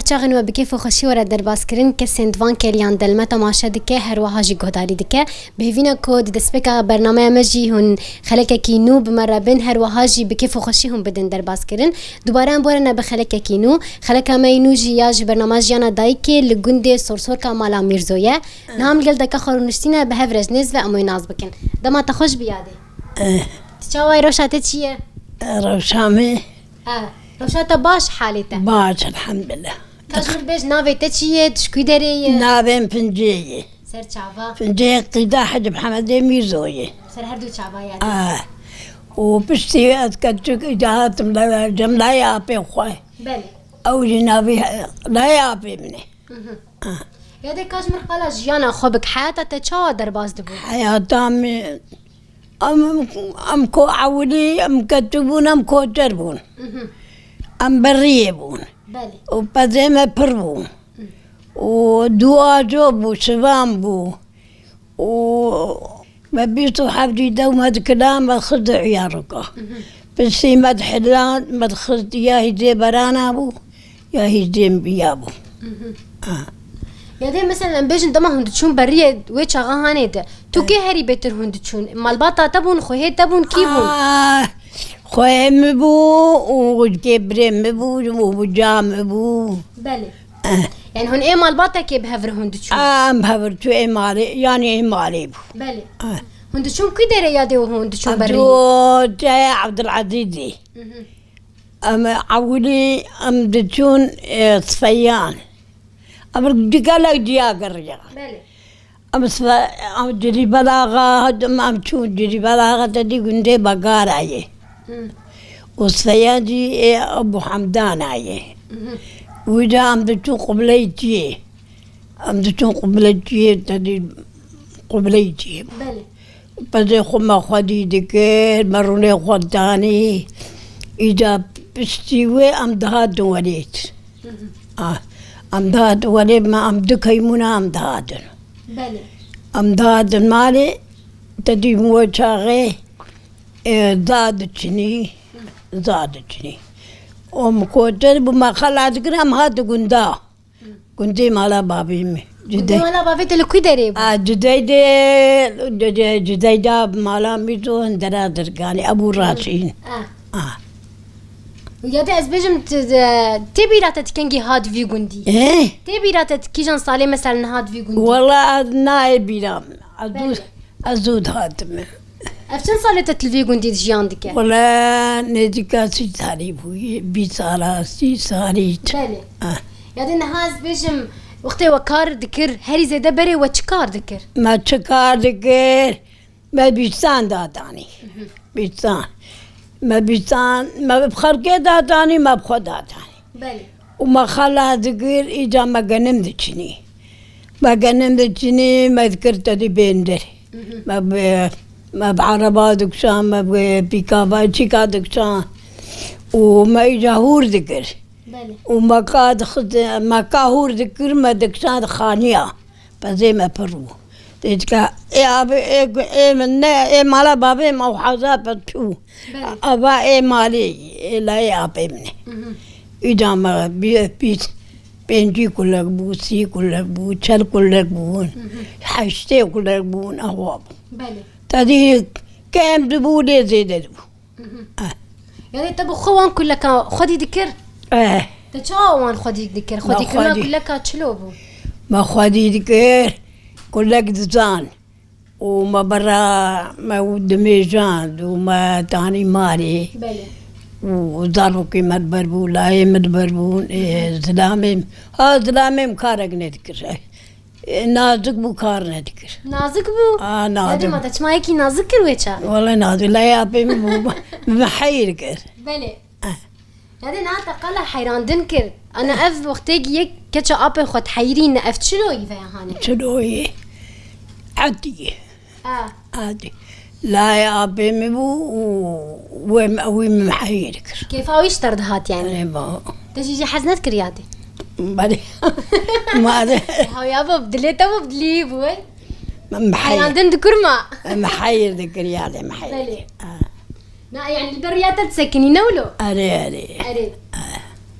چاغن و بکیف و خوشی ورد در باز کرن که سندوان کلیان دلمه تماشا دکه هر وهاجی گهداری دکه بهوینا کود دسپکا برنامه مجی هن خلک کینو بمربن هر وهاجی بکیف و خوشی هم بدن در باز کرن دوباره بورن به خلک کینو خلک ماینو جیاج برنامه جانا دایکی لگنده سرسور کامالا میرزویه نام گل دکه خورنشتینه به هفرز نز و اموی ناز بکن دما تخوش بیاده چاوای روشاته چیه روشامي روشاته باش حالته باش الحمد لله كاجر بيج نافي تشيه تشكي داري نابين فنجية سر چاوا فنجية قداح محمد ميزوية سر هردو چاوا يعني وبشتي أتكتشك إجاهات جملا يابي خوي بله أو جنابي لا يابي مني يادي كاجمر قالا جيانا خوبك حياتها تشاوا در باز دبو حياتام أم كو عولي أم كتبون أم كو جربون أم بريبون بله وبعدين بربون ودوا جوبو شبام بو وما بيتو حبدي دوم هاد كلام أخذ عيارك بس ما حلان ما تخذ يا هيدي برانا بو يا هيدي بيابو يادي مثلا بيجن دما هندشون بريه ويش هانيده تو كي هري بيتر هندشون مالباتا تبون خوهي تبون كيبون خوهي مبو وكبري مبو وبجام مبو بله يعني هون ايه مالباتا كي بهفر هندشون بهفرتو ايه مالي يعني ايه مالي بو بله هندشون كي داري يادي وهندشون بريه جاي عبد العزيزي عولي دتشون صفيان أمر دقالك دياقر يا بله أم جري بلاغة أم شو جري بلاغة تدي قندي بقار عيه وصفيان دي أبو حمدان عيه وإذا أم دتشون قبليتي أم دتشون قبليتي تدي قبليتي بله بدي خما خدي دكير مروني خداني إذا بستوي أم دهاد وليت أمداد ولي ما أمدك يمونا أمداد بله أمداد مالي تدي موجاغي زادتني كوتر بما خلات كرام هاد قندي مالا بابي مي جدي مالا بابي تلقي دريب جدي مالا ميتو هندرا درقاني أبو راشين يادي از بيجم تبي راتت كنجي هاد في جندي تبي راتت كيجان صالي مثلا هاد في جندي والله نايب بيرام أزود هاتم أفتن صالي تتلفي جندي جيان دكا ولا نديكا سيتاري بوي بيصارا سيساريت بله يادي نهاز بيجم وقتي وكار ذكر هري زيدا بري وشكار ذكر ما شكار ذكر ما بيستان داتاني بيستان ما بيستان ما بخرجة داتاني ما بخد داتاني بله وما خلا ذكر إذا ما جنم دشني ما ذكرت دي بندر ما بعربات دكشان ما بيكابا شيكا دكشان وما يجاهور ذكر بله وما قاد خد ما كاهور ذكر ما دكشان خانية بزي ما برو تيجا إيه من مالا بابي ما وحزا بتشو أبا إيه مالي لا يا بيمني إذا ما بيت بنجي كلك بو سي كلك بو شل كلك بون حشتي كلك بون أهواب بله تدي كم دبولي زيد دبو يعني تبو خوان كلك خدي ذكر تشاوان خدي ذكر خدي كلنا كلك تشلوبو ما خدي ذكر كلك زان وما برا ما ودمي جان وما تاني ماري بله وزارو كي مدبربو لاي مدبربون زلامي زلامي مكارك نذكر نازك بو كار نذكر نازك بو نازك ما تسمعي كي نازك كرويتشا والله نازك لا يا بي محير كر بله هذه ناتا قلا حيران دنكر انا اف وقتي كتش اب خد حيرين اف شنو يفا هاني شنو هي عادي عادي لا يا ابي مبو وين محيرك كيف هو يشترد هات يعني ما تجي حزنت كريادي بعدين ما هو يابا بدليت ابو بدلي بو محير عندن ذكرما محير ذكر يعني محير لا يعني البريات تسكني نولو اري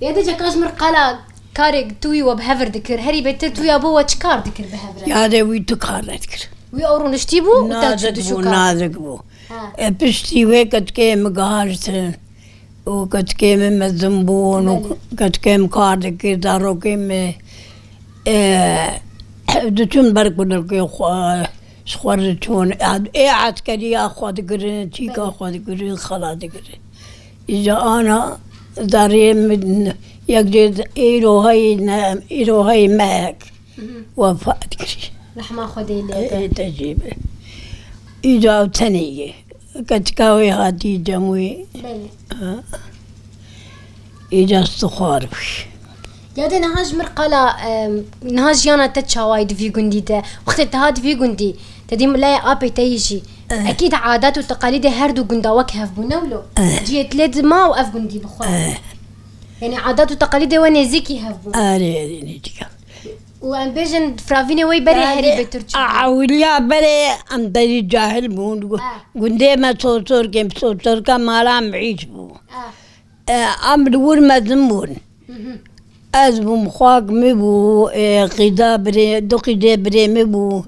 يا دجا كاش مرقلا كارك توي وبهفر ذكر هري بيت توي أبو وشكار ذكر بهفر يا ذي تكار ذكر ويأورون اشتيبو نازك بو بشتي وقت كيم قارتن وقت كيم مزنبون وقت كيم كار ذكر دارو كيم دتون بركون كي سخرتون عسكري أخوات قرن تيكا أخوات قرن خلا ذكر إذا أنا داري من يقدر إيرو هاي معك وفات كري رحمة خدي اللي تجيب إذا تنيجي قد كاوي هاتي جموي إذا استخارش يادي نهاج مرقلا نهاج يانا تتشاوايد في جندي تا وقت تهاد في جندي تديم لا أبي تيجي أكيد عادات وتقاليد هردو جندا وكهف بنولو جيت لد ما وقف جندي بخواه يعني عادات وتقاليد ونزيكي هفبو نيجي وأن بيجن فرافيني وي بري هري بترجع أولياء بري أم دري جاهل بون جندي ما صوتور كم صوتور كمالا معيش بو أم دور مزمون أزبو مخاق مبو قيدا بري دو قيدا بري مبو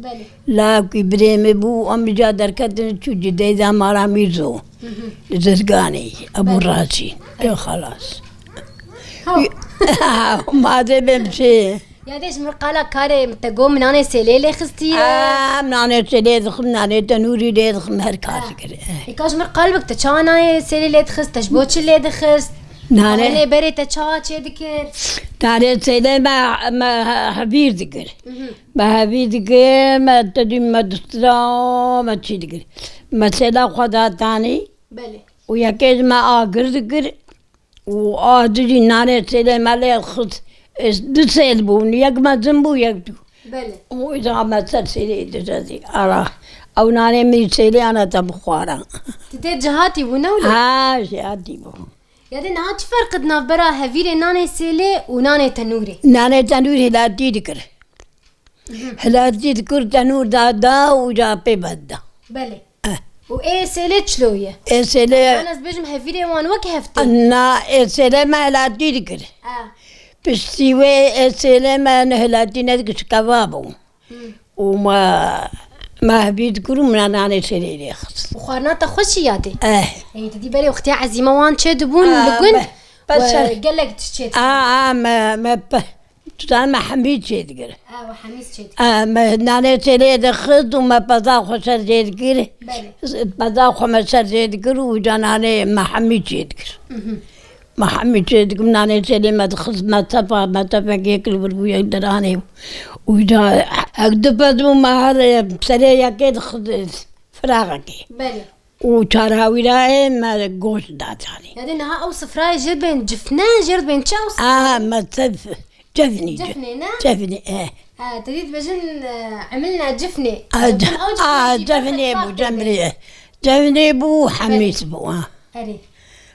لاكي بري مبو أم جادر كتن شو جدي ذا مالا ميزو زرقاني أبو راسي خلاص ما ده بمشي يا ديش مرقالة كاري تقوم من أنا سليلة خستي من أنا سليلة دخل من أنا تنوري ده دخل مهر كاري كده يكاش مرقالبك تشان أنا سليلة خست تشبوتش اللي دخست أنا بري تشات شيء ذكر تاني سليلة ما حبير ذكر ما حبير ذكر ما تدي ما دسترا ما شيء ذكر ما سلا خدا تاني بله ويا كيز ما آخر ذكر وآدي نانه سليلة مالي خست دسيل بون يك ما زنبو يك بله وإذا ما تسيلي دساتي أرا أو نانه مي سيلي أنا تبخارا تتي جهاتي بونولا جهاتي بو يادي نهاج فرقدنا برا هفيري ناني سيلي وناني تنوري نانه تنوري هلاتي ذكر هلاتي ذكر تنور دادا وجابي بدا بله وإيه سيلي شلوية إيه سيلي أنا بجم هفيري وان وكهفتي أنا إيه سيلي ما هلاتي ذكر بستوي السلام نهلاتي ندقش كبابو وما هبيد كرو من أنا سيري خص وخارنات خوشي يادي يعني تدي بالي وقتي عزيمة وان تشدبون لقون بس قال لك تشيت ما تان ما حميد شيء تقول وحميد شيت ما نانا سيري دخل وما بذا خسر شيء تقول بذا خمسة شيء تقول وجانا ما حميد شيء تقول ما حميت شيء من أنا سلي ما دخل ما تفا ياكل بربوي دراني وجا أقدر ما هذا سري ياكل خد فراغك بله وشارها وراء ما جوش داتاني يعني نها أوصف راي جد بين جفنا جرد بين شاوس ما تف جفني جفني تريد بجن عملنا جفني جفني بو جفني بو حميس بو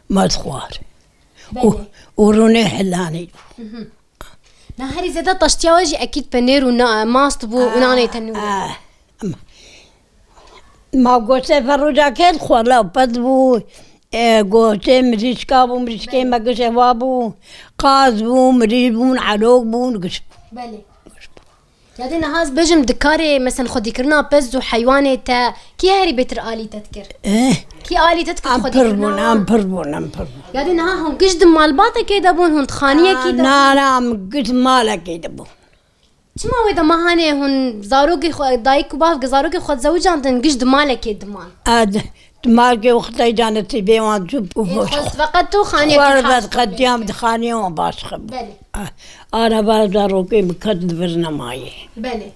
مدخوار وروني حلاني نهاري زيادة طشتيا وجي أكيد بنير وماست بو وناني تنوري ما قوسي فروجا كيد خوالا بدبو قوسي مريشكا بو مريشكي ما قوسي وابو قاز بو مريش بو عروق بو نقش بلي يعني نهاز بجم دكاري مثلا خدي كرنا بزو حيواني تا كي هاري بيتر آلي تذكر كي آلي تذكر خدي كرنا أمبربون يعني نها هم قجد مال باطا كيدا بون هون تخانية كيدا نعم قجد مالا كيدا بون شما ويدا ما هاني هون زاروقي دايك وباف زاروقي خد زوجان تن قجد مالا كيدا مال مالكي وقتي جانتي بيوان جب وفوش فقط تو خانية واربات قديام دخانية وباش خب بلي أنا بازاروكي مكتب برنامجي بلي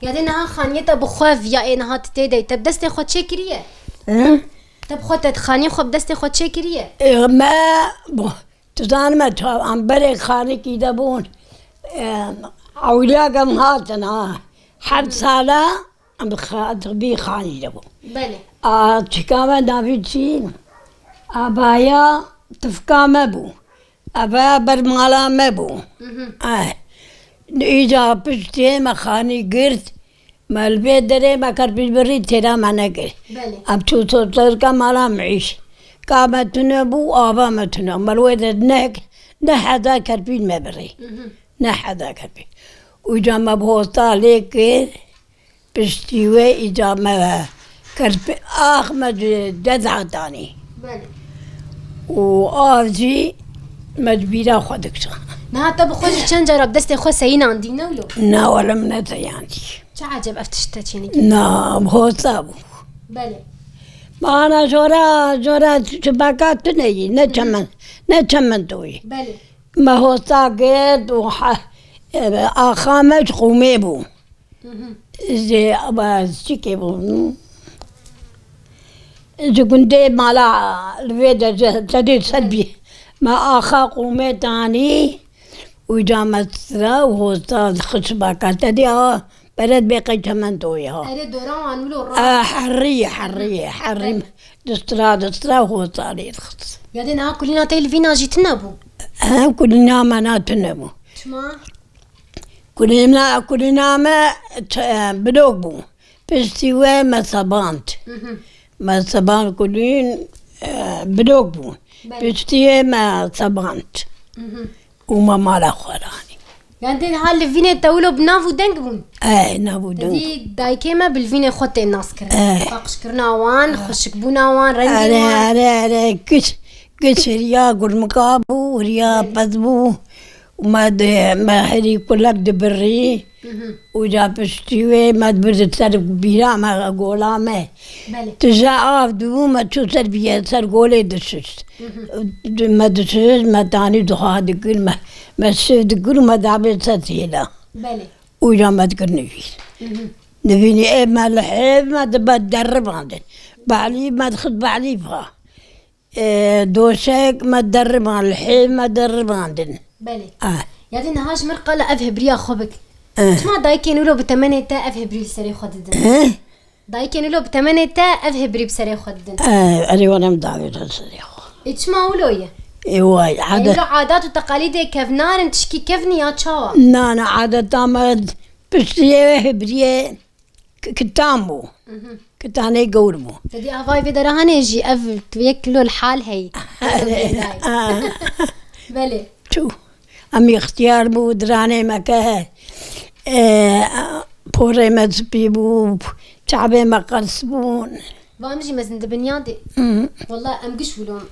يعني نها خانية بخوف يا إيه نها تتيدي تبدستي خد شكرية تبخوت تخانية خب دستي خد شكرية ما تزان ما تشاف عم بري خاني كيدا بون أولياء كم هاتنا حد سالا عم بخبي خاني دبون بلي تشكامة دافيتشين أبايا تفكامة بو أبايا برمالا مبو إذا بشتي مخاني قرت ما البيت دري ما كربي بري ترى ما نقر أب توصل كمالا معيش كامة تنبو أبا ما تنبو مالويد نك نحدا كربين مبري نحدا كربين وإذا ما بهوطا ليك بشتيوي إذا ما كربي أحمد جدع تاني بله وآفجي مجبيرة خدكشا نهاتا بخوش چند جرب دست خو سين عندي نولو نا ولا منتا يعني چه عجب افتشتا چيني نا بهوطا بو بله ما أنا جورا شبكات نيجي نتشمن توي بله ما هو ساقط آخامش قومي بو زي أبا سيكي بو زي كنتي مالا الفيدا جديد سلبي ما آخا قومي تاني وجامت سرا وهو صاد خشبكات تدي برد بقي تمن توي اري دوران وانولو حري دسترا وهو صار يرخص يادين ها كلنا تلفينا جيتنا بو كلنا ما ناتنبو شما كلنا ما بدوق بو بستوى ما صبانت كلين بدوق بو بستوى ما صبانت وما مالا خوراني يعني ها الفينة تولو بنافو دنگ بون نابو دنگ دي دايكيما بالفينة خوتي الناس كرنا فاقش كرنا وان خشك بونا وان رنجي وان أري كش ريا قرمكابو ريا بذبو ما هري كلك دبري وجا بشتوي ما دبرت سر بيرا ما قولا ما تجا عبدو ما تشو سر بيا سر قولي دشش ما دشش ما تاني دخا دقل ما شف دقل ما دعبت سر وجا ما تقرني نفيني ما الحيب ما تدرب عندن بعلي ما تخد بعلي بها دوشك ما تدرب عن الحيب ما تدرب عندن بله يعني نهاش مرقة لا أفهم بريا خبك اسمع دايكين ولو بتمنى تا أفهم بري بسري خددن دايكين ولو بتمنى تا أفهم بري بسري خددن أنا وانا مدعوة السري اسمع ولويا ايوه عادات وتقاليد كفنار تشكي كفني يا تشاوا انا عادة ما بشتري بري كتامو كتاني قولمو تدي هواي في درهان يجي ياكلوا الحال هي بله شو أمي اختيار بو دراني مكاه بوري مزبيبو شعبي ما قرصبون وامجي مزن دبنيادي والله أم قش ولون